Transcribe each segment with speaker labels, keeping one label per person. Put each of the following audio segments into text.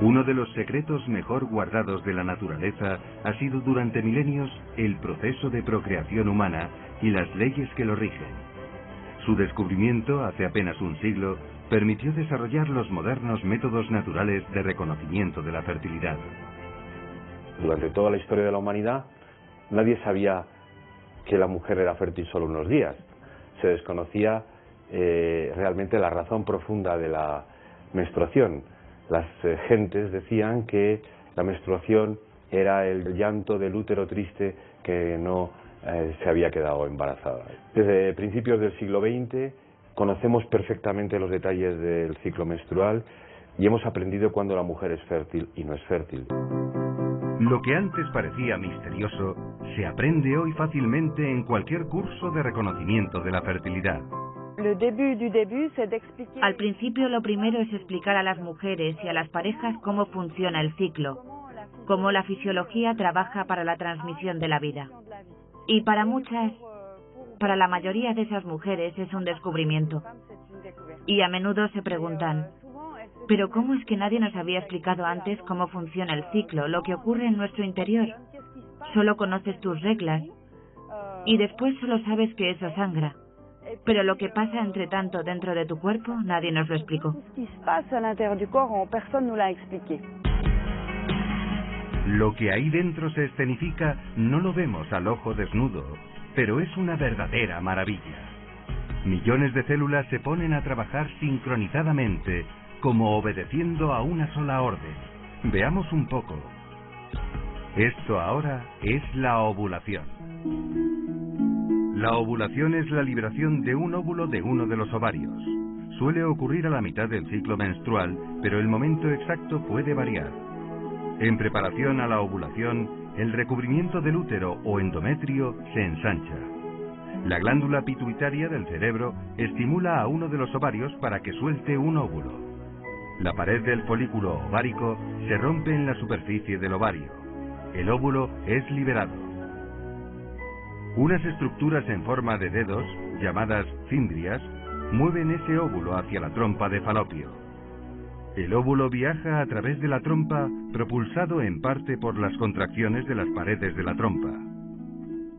Speaker 1: Uno de los secretos mejor guardados de la naturaleza ha sido durante milenios el proceso de procreación humana y las leyes que lo rigen. Su descubrimiento, hace apenas un siglo, permitió desarrollar los modernos métodos naturales de reconocimiento de la fertilidad.
Speaker 2: Durante toda la historia de la humanidad, nadie sabía que la mujer era fértil solo unos días. Se desconocía realmente la razón profunda de la menstruación. Las gentes decían que la menstruación era el llanto del útero triste que no se había quedado embarazada. Desde principios del siglo XX conocemos perfectamente los detalles del ciclo menstrual y hemos aprendido cuándo la mujer es fértil y no es fértil.
Speaker 1: Lo que antes parecía misterioso se aprende hoy fácilmente en cualquier curso de reconocimiento de la fertilidad.
Speaker 3: Al principio lo primero es explicar a las mujeres y a las parejas cómo funciona el ciclo, cómo la fisiología trabaja para la transmisión de la vida. Y para la mayoría de esas mujeres es un descubrimiento. Y a menudo se preguntan, ¿pero cómo es que nadie nos había explicado antes cómo funciona el ciclo, lo que ocurre en nuestro interior? Solo conoces tus reglas y después solo sabes que eso sangra. Pero lo que pasa entre tanto dentro de tu cuerpo, nadie nos lo explicó.
Speaker 1: Lo que ahí dentro se escenifica no lo vemos al ojo desnudo, pero es una verdadera maravilla. Millones de células se ponen a trabajar sincronizadamente, como obedeciendo a una sola orden. Veamos un poco. Esto ahora es la ovulación. La ovulación es la liberación de un óvulo de uno de los ovarios. Suele ocurrir a la mitad del ciclo menstrual, pero el momento exacto puede variar. En preparación a la ovulación, el recubrimiento del útero o endometrio se ensancha. La glándula pituitaria del cerebro estimula a uno de los ovarios para que suelte un óvulo. La pared del folículo ovárico se rompe en la superficie del ovario. El óvulo es liberado. Unas estructuras en forma de dedos, llamadas cimbrias, mueven ese óvulo hacia la trompa de Falopio. El óvulo viaja a través de la trompa, propulsado en parte por las contracciones de las paredes de la trompa.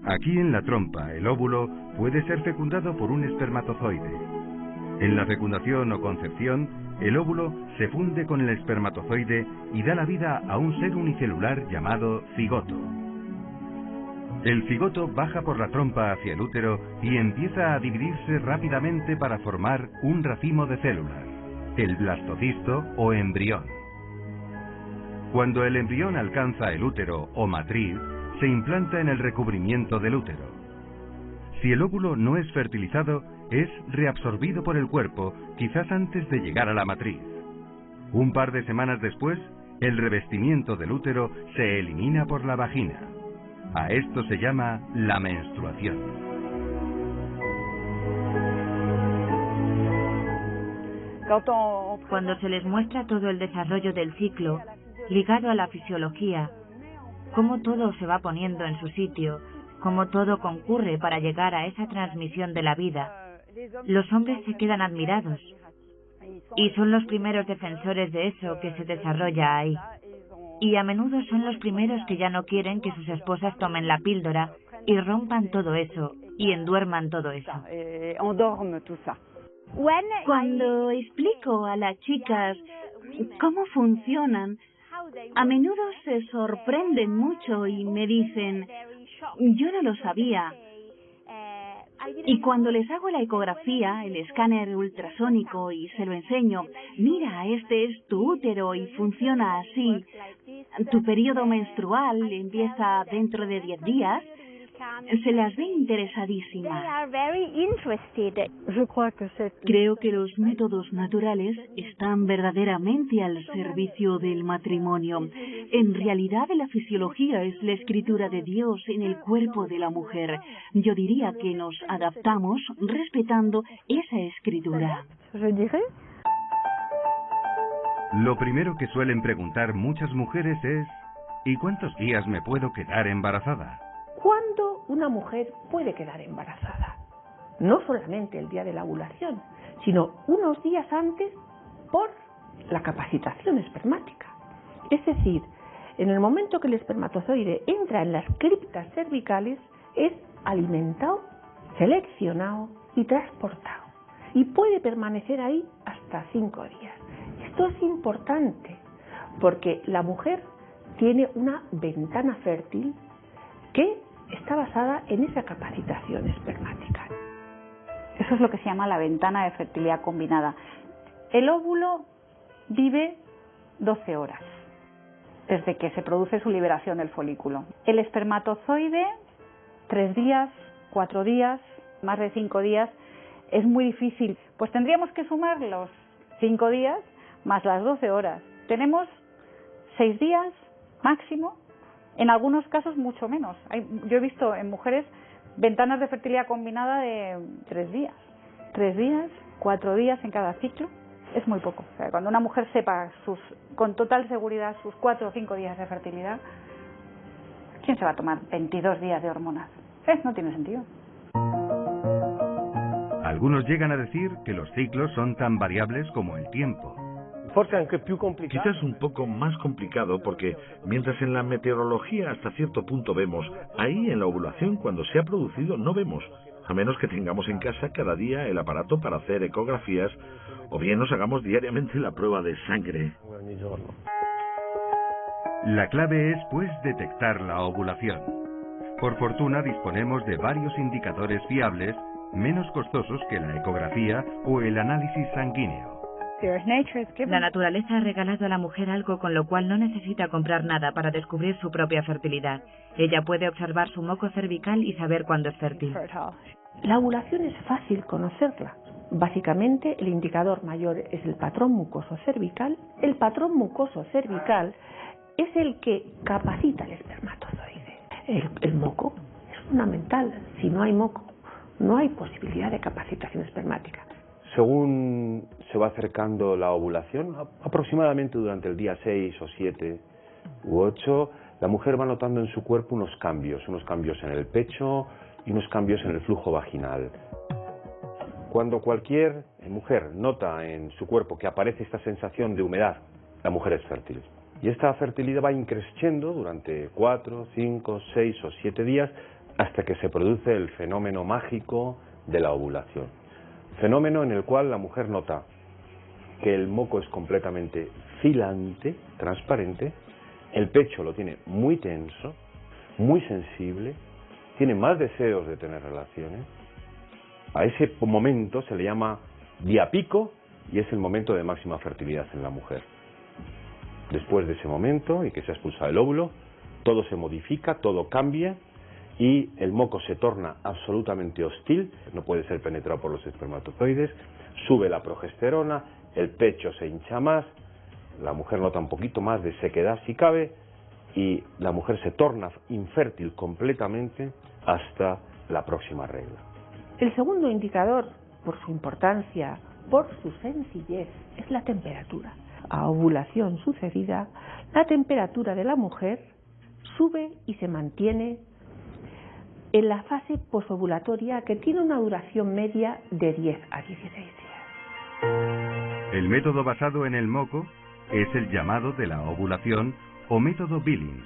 Speaker 1: Aquí en la trompa, el óvulo puede ser fecundado por un espermatozoide. En la fecundación o concepción, el óvulo se funde con el espermatozoide y da la vida a un ser unicelular llamado cigoto. El cigoto baja por la trompa hacia el útero y empieza a dividirse rápidamente para formar un racimo de células, el blastocisto o embrión. Cuando el embrión alcanza el útero o matriz, se implanta en el recubrimiento del útero. Si el óvulo no es fertilizado, es reabsorbido por el cuerpo, quizás antes de llegar a la matriz. Un par de semanas después, el revestimiento del útero se elimina por la vagina. A esto se llama la menstruación.
Speaker 3: Cuando se les muestra todo el desarrollo del ciclo, ligado a la fisiología, cómo todo se va poniendo en su sitio, cómo todo concurre para llegar a esa transmisión de la vida, los hombres se quedan admirados y son los primeros defensores de eso que se desarrolla ahí. Y a menudo son los primeros que ya no quieren que sus esposas tomen la píldora y rompan todo eso y enduerman todo eso.
Speaker 4: Cuando explico a las chicas cómo funcionan, a menudo se sorprenden mucho y me dicen, yo no lo sabía. Y cuando les hago la ecografía, el escáner ultrasónico y se lo enseño, mira, este es tu útero y funciona así. Tu periodo menstrual empieza dentro de 10 días. Se las ve interesadísimas. Creo que los métodos naturales están verdaderamente al servicio del matrimonio. En realidad, la fisiología es la escritura de Dios en el cuerpo de la mujer. Yo diría que nos adaptamos respetando esa escritura.
Speaker 1: Lo primero que suelen preguntar muchas mujeres es ¿y cuántos días me puedo quedar embarazada?
Speaker 5: ¿Cuándo una mujer puede quedar embarazada? No solamente el día de la ovulación, sino unos días antes por la capacitación espermática. Es decir, en el momento que el espermatozoide entra en las criptas cervicales, es alimentado, seleccionado y transportado. Y puede permanecer ahí hasta 5 días. Esto es importante porque la mujer tiene una ventana fértil que está basada en esa capacitación espermática.
Speaker 6: Eso es lo que se llama la ventana de fertilidad combinada. El óvulo vive 12 horas desde que se produce su liberación del folículo. El espermatozoide, 3 días, 4 días, más de 5 días, es muy difícil. Pues tendríamos que sumar los 5 días más las 12 horas. Tenemos 6 días máximo, en algunos casos mucho menos. Yo he visto en mujeres ventanas de fertilidad combinada de 3 días. 3 días, 4 días en cada ciclo. Es muy poco. O sea, cuando una mujer sepa con total seguridad sus 4 o 5 días de fertilidad, ¿quién se va a tomar 22 días de hormonas? No tiene sentido.
Speaker 1: Algunos llegan a decir que los ciclos son tan variables como el tiempo.
Speaker 7: Quizás un poco más complicado porque mientras en la meteorología hasta cierto punto vemos, ahí en la ovulación cuando se ha producido no vemos, a menos que tengamos en casa cada día el aparato para hacer ecografías o bien nos hagamos diariamente la prueba de sangre.
Speaker 1: La clave es, pues, detectar la ovulación. Por fortuna disponemos de varios indicadores fiables, menos costosos que la ecografía o el análisis sanguíneo.
Speaker 3: La naturaleza ha regalado a la mujer algo con lo cual no necesita comprar nada para descubrir su propia fertilidad. Ella puede observar su moco cervical y saber cuándo es fértil.
Speaker 5: La ovulación es fácil conocerla. Básicamente, el indicador mayor es el patrón mucoso cervical. El patrón mucoso cervical es el que capacita el espermatozoide. El moco es fundamental. Si no hay moco, no hay posibilidad de capacitación espermática.
Speaker 2: Según se va acercando la ovulación, aproximadamente durante el día 6 o 7 u 8, la mujer va notando en su cuerpo unos cambios en el pecho y unos cambios en el flujo vaginal. Cuando cualquier mujer nota en su cuerpo que aparece esta sensación de humedad, la mujer es fértil. Y esta fertilidad va increciendo durante 4, 5, 6 o 7 días hasta que se produce el fenómeno mágico de la ovulación. Fenómeno en el cual la mujer nota que el moco es completamente filante, transparente, el pecho lo tiene muy tenso, muy sensible, tiene más deseos de tener relaciones. A ese momento se le llama diapico y es el momento de máxima fertilidad en la mujer. Después de ese momento y que se ha expulsado el óvulo, todo se modifica, todo cambia y el moco se torna absolutamente hostil, no puede ser penetrado por los espermatozoides, sube la progesterona, el pecho se hincha más, la mujer nota un poquito más de sequedad si cabe y la mujer se torna infértil completamente hasta la próxima regla.
Speaker 5: El segundo indicador, por su importancia, por su sencillez, es la temperatura. A ovulación sucedida, la temperatura de la mujer sube y se mantiene en la fase posovulatoria que tiene una duración media de 10 a 16 días.
Speaker 1: El método basado en el moco es el llamado de la ovulación o método Billings.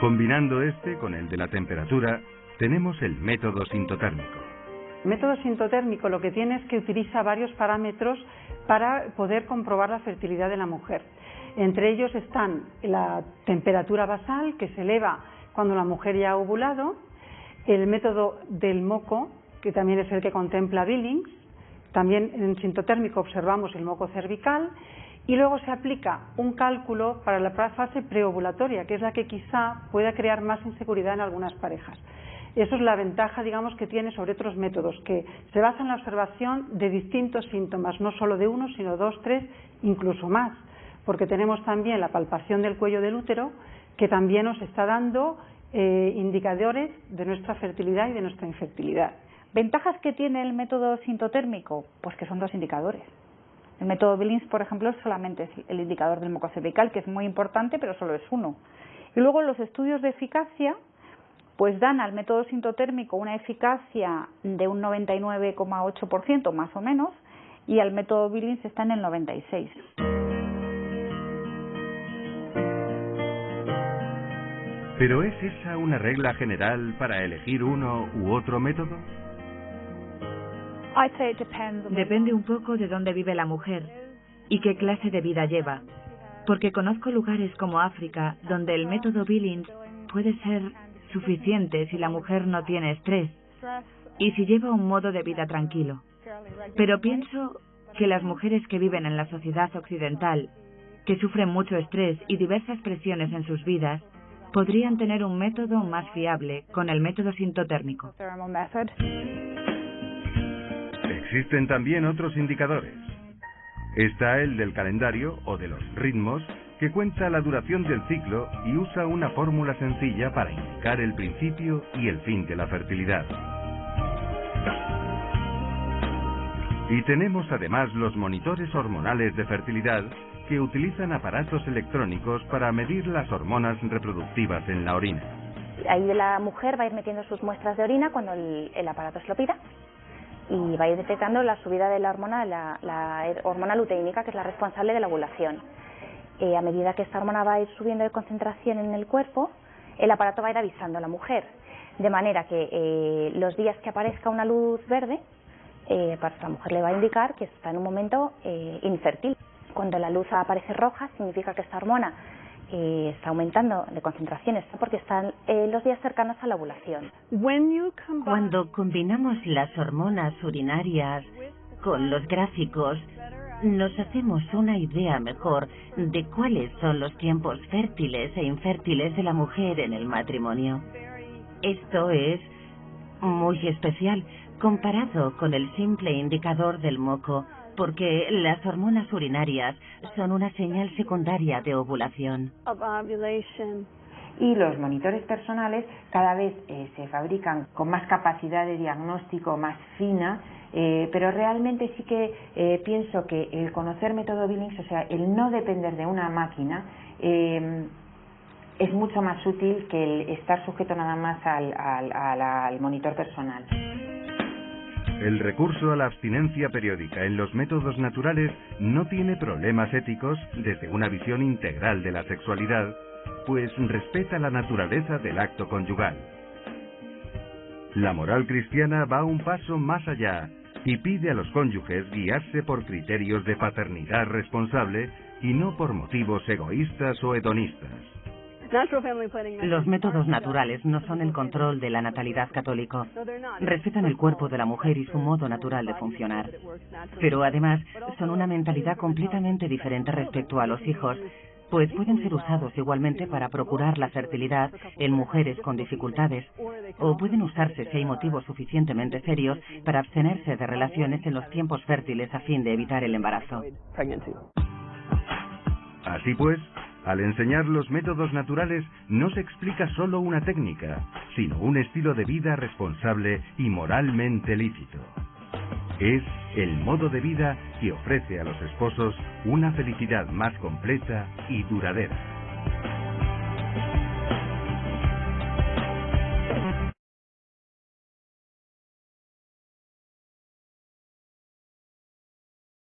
Speaker 1: Combinando este con el de la temperatura, tenemos el método sintotérmico.
Speaker 8: El método sintotérmico lo que tiene es que utiliza varios parámetros para poder comprobar la fertilidad de la mujer. Entre ellos están la temperatura basal, que se eleva cuando la mujer ya ha ovulado, el método del moco, que también es el que contempla Billings, también en sintotérmico observamos el moco cervical, y luego se aplica un cálculo para la fase preovulatoria, que es la que quizá pueda crear más inseguridad en algunas parejas. Eso es la ventaja, digamos, que tiene sobre otros métodos, que se basa en la observación de distintos síntomas, no solo de uno, sino 2, 3, incluso más, porque tenemos también la palpación del cuello del útero, que también nos está dando indicadores de nuestra fertilidad y de nuestra infertilidad.
Speaker 6: ¿Ventajas que tiene el método sintotérmico? Pues que son 2 indicadores. El método Billings, por ejemplo, es solamente el indicador del moco cervical, que es muy importante, pero solo es uno. Y luego los estudios de eficacia pues dan al método sintotérmico una eficacia de un 99,8% más o menos, y al método Billings está en el 96%.
Speaker 1: ¿Pero es esa una regla general para elegir uno u otro método?
Speaker 3: Depende un poco de dónde vive la mujer y qué clase de vida lleva, porque conozco lugares como África donde el método Billings puede ser suficiente si la mujer no tiene estrés y si lleva un modo de vida tranquilo. Pero pienso que las mujeres que viven en la sociedad occidental, que sufren mucho estrés y diversas presiones en sus vidas, podrían tener un método más fiable con el método sintotérmico.
Speaker 1: Existen también otros indicadores. Está el del calendario o de los ritmos, que cuenta la duración del ciclo y usa una fórmula sencilla para indicar el principio y el fin de la fertilidad. Y tenemos además los monitores hormonales de fertilidad, que utilizan aparatos electrónicos para medir las hormonas reproductivas en la orina.
Speaker 9: Ahí la mujer va a ir metiendo sus muestras de orina cuando el aparato se lo pida y va a ir detectando la subida de la hormona luteínica, que es la responsable de la ovulación. A medida que esta hormona va a ir subiendo de concentración en el cuerpo, el aparato va a ir avisando a la mujer, de manera que los días que aparezca una luz verde, para la mujer le va a indicar que está en un momento infértil. Cuando la luz aparece roja, significa que esta hormona está aumentando de concentraciones, porque están los días cercanos a la ovulación.
Speaker 10: Cuando combinamos las hormonas urinarias con los gráficos, nos hacemos una idea mejor de cuáles son los tiempos fértiles e infértiles de la mujer en el matrimonio. Esto es muy especial comparado con el simple indicador del moco, porque las hormonas urinarias son una señal secundaria de ovulación.
Speaker 11: Y los monitores personales cada vez se fabrican con más capacidad de diagnóstico, más fina, pero realmente sí que pienso que el conocer método Billings, o sea, el no depender de una máquina, es mucho más útil que el estar sujeto nada más al monitor personal.
Speaker 1: El recurso a la abstinencia periódica en los métodos naturales no tiene problemas éticos desde una visión integral de la sexualidad, pues respeta la naturaleza del acto conyugal. La moral cristiana va un paso más allá y pide a los cónyuges guiarse por criterios de paternidad responsable y no por motivos egoístas o hedonistas.
Speaker 10: Los métodos naturales no son el control de la natalidad católico. Respetan el cuerpo de la mujer y su modo natural de funcionar. Pero además son una mentalidad completamente diferente respecto a los hijos, pues pueden ser usados igualmente para procurar la fertilidad en mujeres con dificultades, o pueden usarse si hay motivos suficientemente serios para abstenerse de relaciones en los tiempos fértiles a fin de evitar el embarazo.
Speaker 1: Así pues, al enseñar los métodos naturales no se explica solo una técnica, sino un estilo de vida responsable y moralmente lícito. Es el modo de vida que ofrece a los esposos una felicidad más completa y duradera.